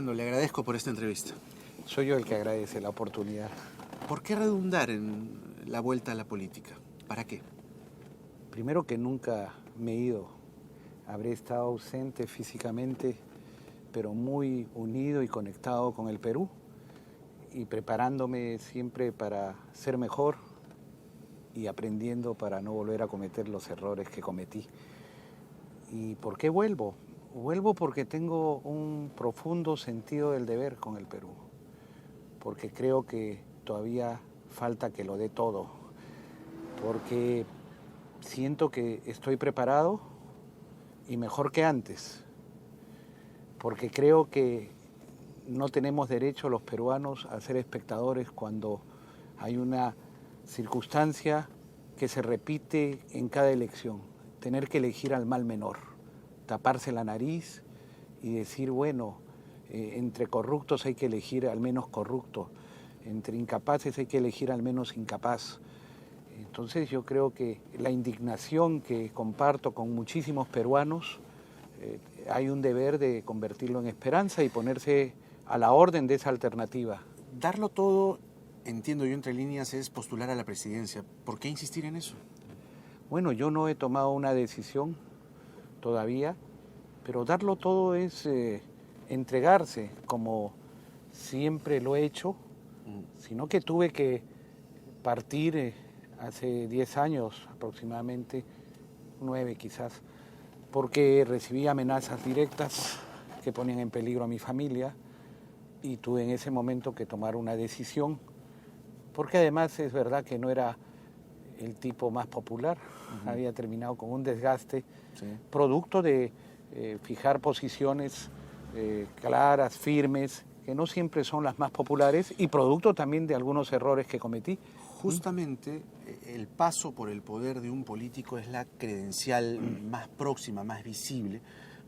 Alejandro, le agradezco por esta entrevista. Soy yo el que agradece la oportunidad. ¿Por qué redundar en la vuelta a la política? ¿Para qué? Primero que nunca me he ido. Habré estado ausente físicamente, pero muy unido y conectado con el Perú y preparándome siempre para ser mejor y aprendiendo para no volver a cometer los errores que cometí. ¿Y por qué vuelvo? Vuelvo porque tengo un profundo sentido del deber con el Perú, porque creo que todavía falta que lo dé todo, porque siento que estoy preparado y mejor que antes, porque creo que no tenemos derecho los peruanos a ser espectadores cuando hay una circunstancia que se repite en cada elección, tener que elegir al mal menor, taparse la nariz y decir, bueno, entre corruptos hay que elegir al menos corrupto, entre incapaces hay que elegir al menos incapaz. Entonces yo creo que la indignación que comparto con muchísimos peruanos, hay un deber de convertirlo en esperanza y ponerse a la orden de esa alternativa. Darlo todo, entiendo yo entre líneas, es postular a la presidencia. ¿Por qué insistir en eso? Bueno, yo no he tomado una decisión todavía, pero darlo todo es entregarse, como siempre lo he hecho, sino que tuve que partir hace 10 años aproximadamente, 9 quizás, porque recibí amenazas directas que ponían en peligro a mi familia y tuve en ese momento que tomar una decisión, porque además es verdad que no era el tipo más popular, había terminado con un desgaste, producto de fijar posiciones claras, firmes, que no siempre son las más populares y producto también de algunos errores que cometí. Justamente el paso por el poder de un político es la credencial más próxima, más visible,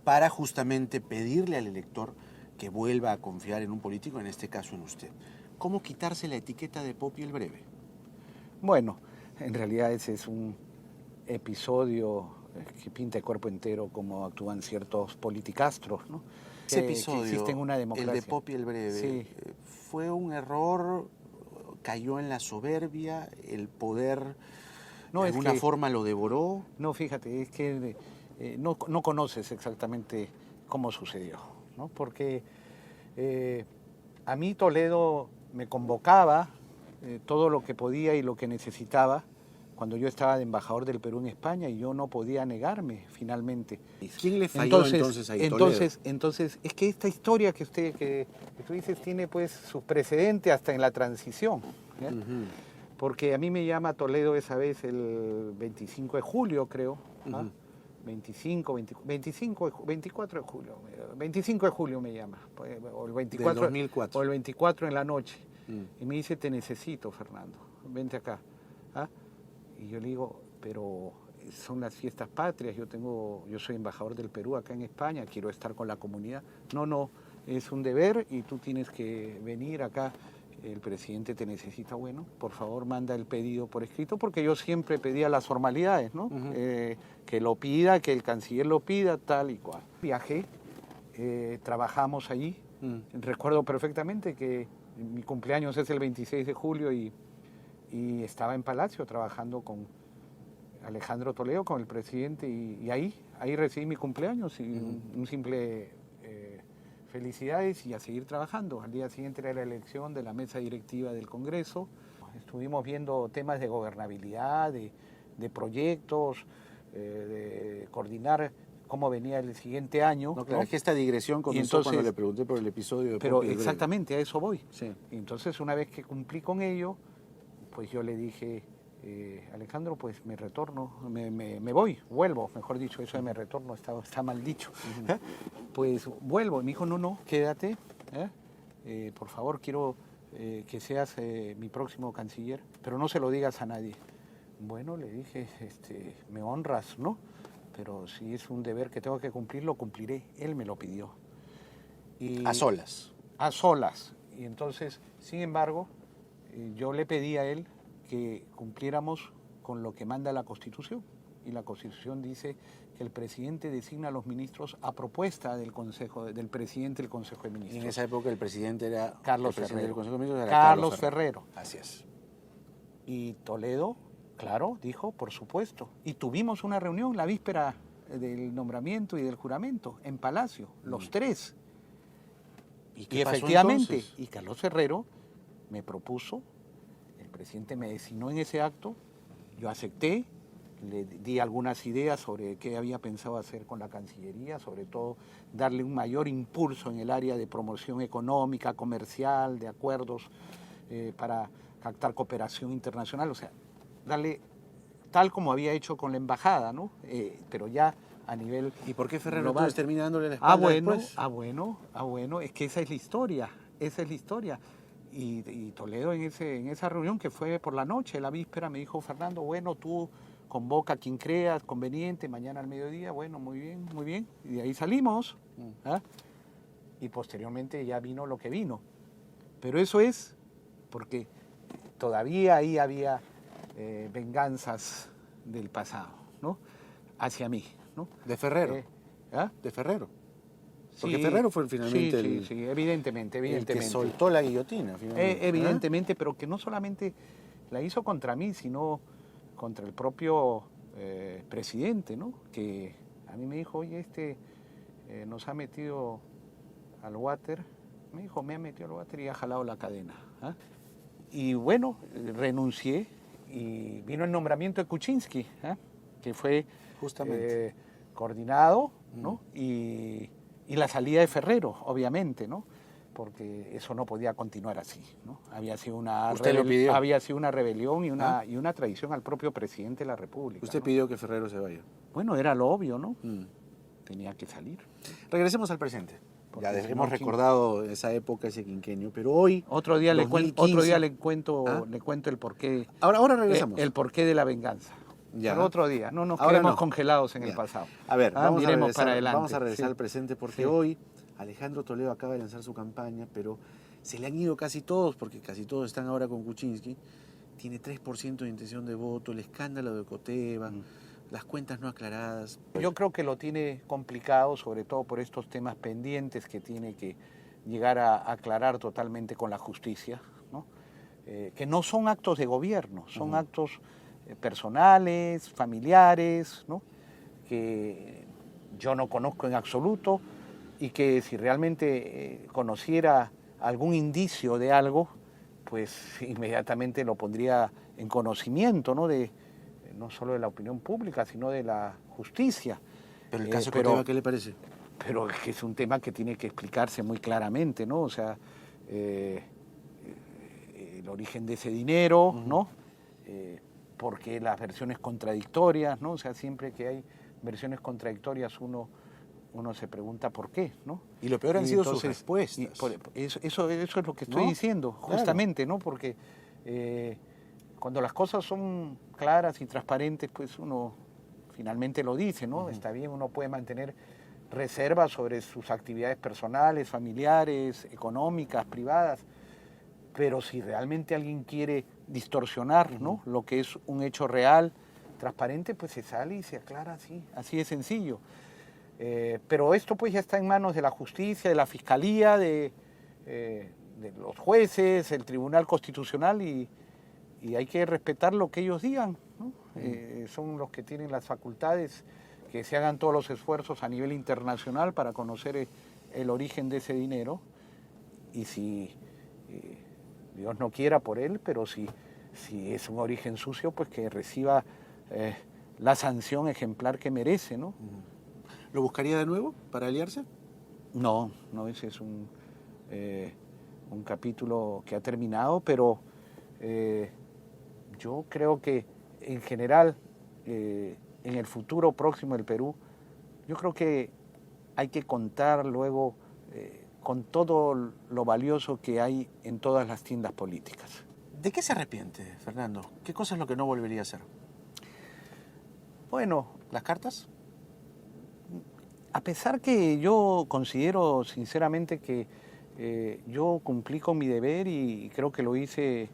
para justamente pedirle al elector que vuelva a confiar en un político, en este caso en usted. ¿Cómo quitarse la etiqueta de Popi el Breve? Bueno, en realidad ese es un episodio que pinta el cuerpo entero como actúan ciertos politicastros, ¿no? Ese episodio, que existe en una democracia. el de Popi el Breve, sí. ¿Fue un error? ¿Cayó en la soberbia? ¿El poder de alguna forma lo devoró? No, fíjate, es que no conoces exactamente cómo sucedió, ¿no? Porque a mí Toledo me convocaba todo lo que podía y lo que necesitaba cuando yo estaba de embajador del Perú en España y yo no podía negarme finalmente. ¿Quién le falló entonces ahí, Toledo? Entonces, es que esta historia que tú dices tiene pues sus precedentes hasta en la transición, ¿ya? Porque a mí me llama Toledo esa vez el 25 de julio, creo, 24 de julio, 25 de julio me llama, o el 24, del 2004. O el 24 en la noche, y me dice, te necesito, Fernando, vente acá. ¿Ah? Y yo le digo, pero son las fiestas patrias, yo soy embajador del Perú acá en España, quiero estar con la comunidad. No, es un deber y tú tienes que venir acá, el presidente te necesita, bueno, por favor manda el pedido por escrito, porque yo siempre pedía las formalidades, ¿no? Que lo pida, que el canciller lo pida, tal y cual. Viajé, trabajamos allí, recuerdo perfectamente que mi cumpleaños es el 26 de julio y estaba en Palacio trabajando con Alejandro Toledo, con el presidente, y ahí recibí mi cumpleaños y un simple felicidades y a seguir trabajando. Al día siguiente era la elección de la mesa directiva del Congreso. Estuvimos viendo temas de gobernabilidad, de proyectos, de coordinar cómo venía el siguiente año. No, claro, es que esta digresión comenzó entonces, cuando le pregunté por el episodio de pero Popi el exactamente, Breve. a eso voy. Sí. Entonces, una vez que cumplí con ello, pues yo le dije, Alejandro, pues me retorno, me voy, vuelvo, mejor dicho, eso de me retorno está mal dicho. Pues vuelvo. Y me dijo, no, quédate, por favor, quiero que seas mi próximo canciller, pero no se lo digas a nadie. Bueno, le dije, me honras, ¿no? Pero si es un deber que tengo que cumplir, lo cumpliré. Él me lo pidió. Y a solas. A solas. Y entonces, sin embargo, yo le pedí a él que cumpliéramos con lo que manda la Constitución. Y la Constitución dice que que el presidente designa a los ministros a propuesta del presidente del Consejo de Y Ministros. en esa época el presidente era... Carlos el presidente Ferrero. del Consejo de Ministros era Carlos Ferrero. Así es. Y Toledo, claro, dijo, por supuesto. Y tuvimos una reunión la víspera del nombramiento y del juramento en Palacio, los tres. ¿Y Y qué pasó efectivamente, entonces? y Carlos Ferrero me propuso, el presidente me designó en ese acto, yo acepté, le di algunas ideas sobre qué había pensado hacer con la Cancillería, sobre todo darle un mayor impulso en el área de promoción económica, comercial, de acuerdos para captar cooperación internacional, o sea, darle tal como había hecho con la embajada, ¿no? Pero ya a nivel ¿Y por qué Ferrero global. entonces termina dándole la espalda después? Bueno, es que esa es la historia, Y Toledo en esa reunión que fue por la noche, la víspera, me dijo, Fernando, bueno, tú convoca a quien creas conveniente, mañana al mediodía, bueno, muy bien, y de ahí salimos, ¿ah? Y posteriormente ya vino lo que vino. Pero eso es porque todavía ahí había venganzas del pasado, ¿no? Hacia mí, ¿no? De Ferrero. ¿Ah? De Ferrero. Porque Sí, Ferrero fue finalmente sí, evidentemente. el que soltó la guillotina. Finalmente. Evidentemente, pero que no solamente la hizo contra mí, sino contra el propio presidente, ¿no? Que a mí me dijo, oye, nos ha metido al water, me ha metido al water y ha jalado la cadena. ¿Ah? Y bueno, renuncié y vino el nombramiento de Kuczynski, ¿ah? Que fue Justamente. coordinado, ¿no? Y la salida de Ferrero, obviamente, ¿no? Porque eso no podía continuar así, ¿no? Había sido una rebelión y una traición al propio presidente de la República. Usted ¿no? pidió que Ferrero se vaya. Bueno, era lo obvio, ¿no? Tenía que salir. Regresemos al presente. Porque Ya si hemos no, recordado esa época, ese quinquenio, pero hoy... Otro día le 2015, cuento el porqué. Ahora regresamos. El porqué de la venganza. Ya. Pero otro día, no nos Ahora quedemos no. congelados en Ya. el pasado. A ver, miremos para adelante. Vamos a regresar Sí. al presente porque Sí. hoy Alejandro Toledo acaba de lanzar su campaña, pero se le han ido casi todos, porque casi todos están ahora con Kuczynski. Tiene 3% de intención de voto, el escándalo de Coteva, las cuentas no aclaradas. Yo creo que lo tiene complicado, sobre todo por estos temas pendientes que tiene que llegar a aclarar totalmente con la justicia, ¿no? Que no son actos de gobierno, son actos personales, familiares, ¿no? Que yo no conozco en absoluto y que si realmente conociera algún indicio de algo, pues inmediatamente lo pondría en conocimiento, ¿no? No solo de la opinión pública, sino de la justicia. Pero el caso Coteva, ¿qué le parece? Pero es que es un tema que tiene que explicarse muy claramente, ¿no? O sea, el origen de ese dinero, ¿no? Porque las versiones contradictorias, ¿no? O sea, siempre que hay versiones contradictorias uno se pregunta por qué, ¿no? Y lo peor han sido sus respuestas. Eso es lo que estoy ¿No? diciendo, Claro. justamente, ¿no? Porque cuando las cosas son claras y transparentes, pues uno finalmente lo dice, ¿no? Está bien, uno puede mantener reservas sobre sus actividades personales, familiares, económicas, privadas, pero si realmente alguien quiere distorsionar, ¿no? Lo que es un hecho real, transparente, pues se sale y se aclara así de sencillo. Pero esto pues ya está en manos de la justicia, de la fiscalía, de los jueces, el Tribunal Constitucional y hay que respetar lo que ellos digan, ¿no? Son los que tienen las facultades, que se hagan todos los esfuerzos a nivel internacional para conocer el origen de ese dinero y si Dios no quiera por él, pero si es un origen sucio, pues que reciba la sanción ejemplar que merece, ¿no? ¿Lo buscaría de nuevo para aliarse? No, ese es un capítulo que ha terminado, pero yo creo que en general, en el futuro próximo del Perú, yo creo que hay que contar luego con todo lo valioso que hay en todas las tiendas políticas. ¿De qué se arrepiente, Fernando? ¿Qué cosa es lo que no volvería a hacer? Bueno, ¿Las cartas? a pesar que yo considero sinceramente que yo cumplí con mi deber y creo que lo hice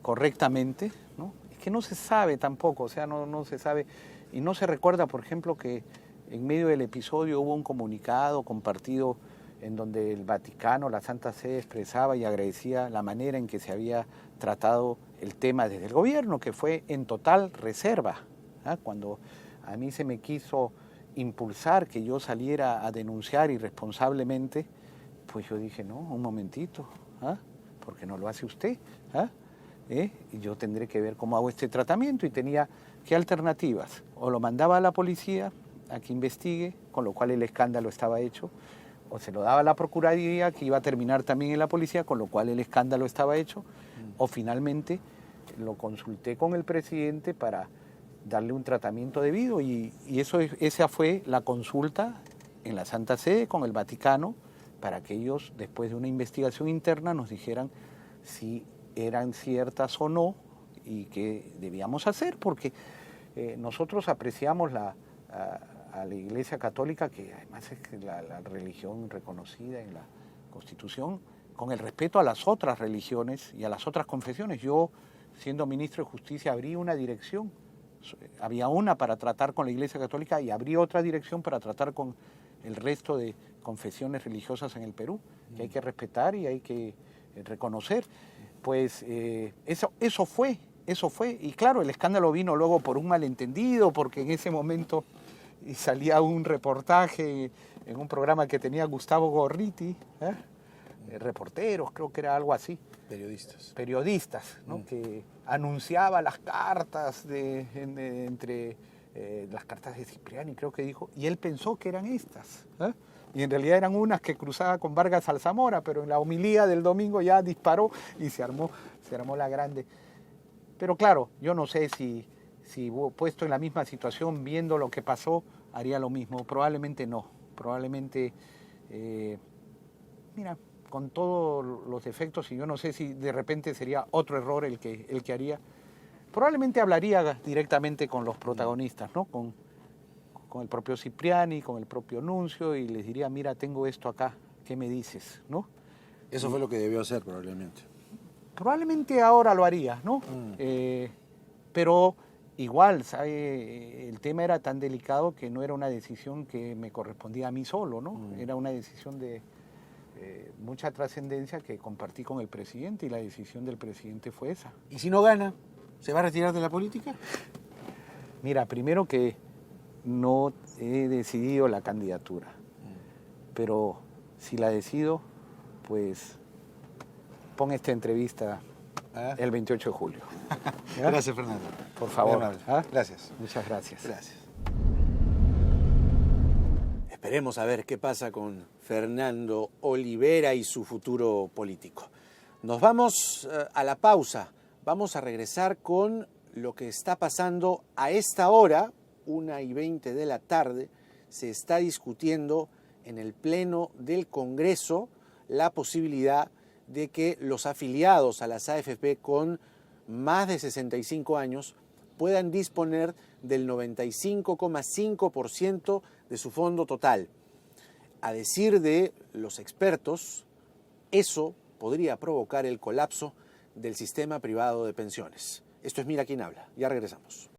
correctamente, ¿no? Es que no se sabe tampoco, o sea, no se sabe y no se recuerda, por ejemplo, que en medio del episodio hubo un comunicado compartido en donde el Vaticano, la Santa Sede, expresaba y agradecía la manera en que se había tratado el tema desde el gobierno, que fue en total reserva. Cuando a mí se me quiso impulsar que yo saliera a denunciar irresponsablemente, pues yo dije, no, un momentito, ¿por qué no lo hace usted? Y yo tendré que ver cómo hago este tratamiento, y tenía qué alternativas. O lo mandaba a la policía a que investigue, con lo cual el escándalo estaba hecho, o se lo daba a la Procuraduría, que iba a terminar también en la policía, con lo cual el escándalo estaba hecho, o finalmente lo consulté con el presidente para darle un tratamiento debido, y esa fue la consulta en la Santa Sede con el Vaticano, para que ellos, después de una investigación interna, nos dijeran si eran ciertas o no y qué debíamos hacer, porque nosotros apreciamos a la Iglesia Católica, que además es la religión reconocida en la Constitución, con el respeto a las otras religiones y a las otras confesiones. Yo, siendo ministro de Justicia, abrí una dirección. Había una para tratar con la Iglesia Católica y abrí otra dirección para tratar con el resto de confesiones religiosas en el Perú, que hay que respetar y hay que reconocer. Pues eso fue. Y claro, el escándalo vino luego por un malentendido, porque en ese momento salía un reportaje en un programa que tenía Gustavo Gorriti, reporteros, creo que era algo así. Periodistas, ¿no? Que anunciaba las cartas entre las cartas de Cipriani, creo que dijo, y él pensó que eran estas. Y en realidad eran unas que cruzaba con Vargas Alzamora, pero en la homilía del domingo ya disparó y se armó la grande. Pero claro, yo no sé si puesto en la misma situación, viendo lo que pasó, haría lo mismo. Probablemente no. Probablemente, mira, con todos los defectos, y yo no sé si de repente sería otro error el que haría, probablemente hablaría directamente con los protagonistas, ¿no? Con el propio Cipriani, con el propio Nuncio, y les diría, mira, tengo esto acá, ¿qué me dices? ¿No? Eso fue lo que debió hacer probablemente. Probablemente ahora lo haría, ¿no? Pero igual, ¿sabe? El tema era tan delicado que no era una decisión que me correspondía a mí solo, ¿no? Era una decisión de mucha trascendencia que compartí con el presidente, y la decisión del presidente fue esa. ¿Y si no gana, se va a retirar de la política? Mira, primero que no he decidido la candidatura, pero si la decido, pues pon esta entrevista el 28 de julio. Gracias, Fernando. Por favor. Gracias. Muchas gracias. Gracias. Esperemos a ver qué pasa con Fernando Olivera y su futuro político. Nos vamos a la pausa. Vamos a regresar con lo que está pasando a esta hora, 1:20 de la tarde. Se está discutiendo en el Pleno del Congreso la posibilidad de que los afiliados a las AFP con más de 65 años puedan disponer del 95,5% de su fondo total. A decir de los expertos, eso podría provocar el colapso del sistema privado de pensiones. Esto es Mira quién habla. Ya regresamos.